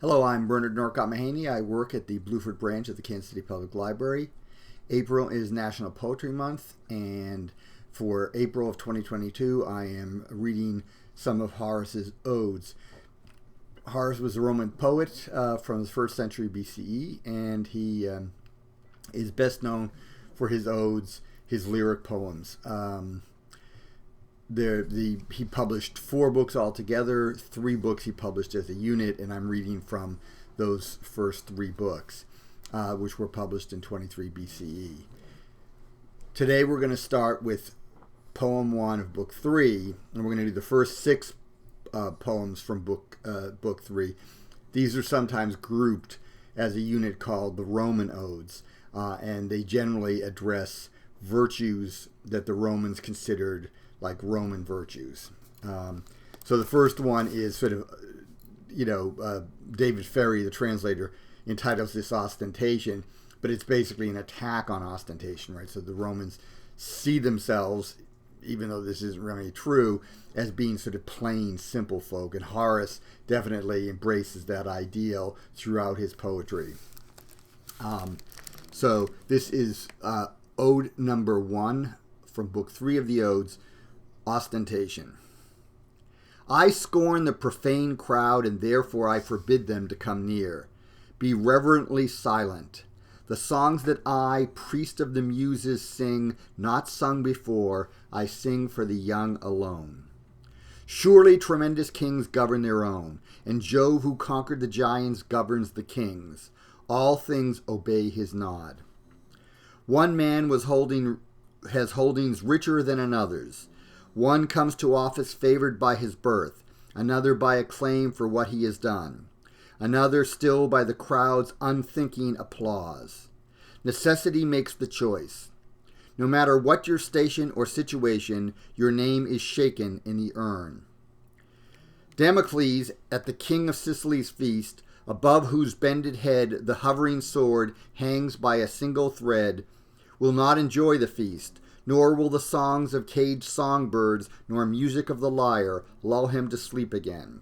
Hello, I'm Bernard Norcott-Mahany. I work at the Blueford branch of the Kansas City Public Library. April is National Poetry Month, and for April of 2022, I am reading some of Horace's Odes. Horace was a Roman poet from the 1st century BCE, and he is best known for his odes, his lyric poems. He published 4 books altogether. 3 books he published as a unit, and I'm reading from those first 3 books, which were published in 23 BCE. Today we're going to start with poem 1 of book 3, and we're going to do the first 6 poems from book 3. These are sometimes grouped as a unit called the Roman Odes, and they generally address virtues that the Romans considered like Roman virtues. So the first one is sort of, David Ferry, the translator, entitles this Ostentation, but it's basically an attack on ostentation, right? So the Romans see themselves, even though this isn't really true, as being sort of plain, simple folk. And Horace definitely embraces that ideal throughout his poetry. So this is Ode number 1 from book 3 of the Odes, Ostentation. I scorn the profane crowd, and therefore I forbid them to come near. Be reverently silent. The songs that I, priest of the Muses, sing, not sung before, I sing for the young alone. Surely tremendous kings govern their own, and Jove, who conquered the giants, governs the kings. All things obey his nod. One man has holdings richer than another's. One comes to office favored by his birth, another by acclaim for what he has done, another still by the crowd's unthinking applause. Necessity makes the choice. No matter what your station or situation, your name is shaken in the urn. Damocles, at the king of Sicily's feast, above whose bended head the hovering sword hangs by a single thread, will not enjoy the feast, nor will the songs of caged songbirds nor music of the lyre lull him to sleep again.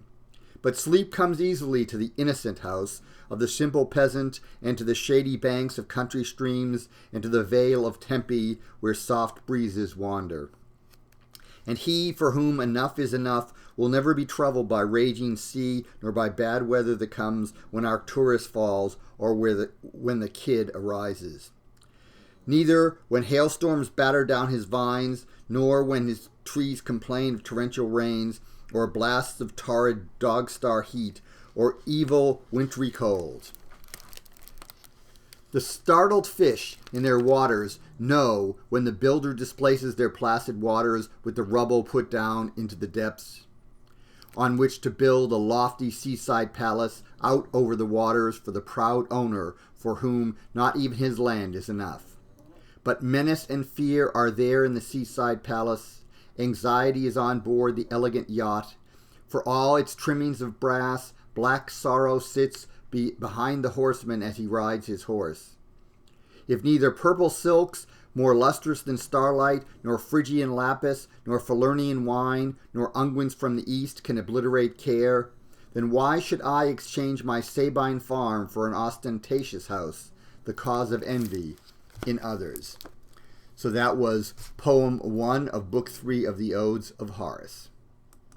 But sleep comes easily to the innocent house of the simple peasant, and to the shady banks of country streams, and to the vale of Tempe where soft breezes wander. And he for whom enough is enough will never be troubled by raging sea, nor by bad weather that comes when Arcturus falls, or when the kid arises. Neither when hailstorms batter down his vines, nor when his trees complain of torrential rains, or blasts of torrid dog-star heat, or evil wintry cold. The startled fish in their waters know when the builder displaces their placid waters with the rubble put down into the depths, on which to build a lofty seaside palace out over the waters for the proud owner, for whom not even his land is enough. But menace and fear are there in the seaside palace. Anxiety is on board the elegant yacht. For all its trimmings of brass, black sorrow sits behind the horseman as he rides his horse. If neither purple silks, more lustrous than starlight, nor Phrygian lapis, nor Falernian wine, nor unguents from the east can obliterate care, then why should I exchange my Sabine farm for an ostentatious house, the cause of envy in others? So that was poem 1 of book 3 of the Odes of Horace.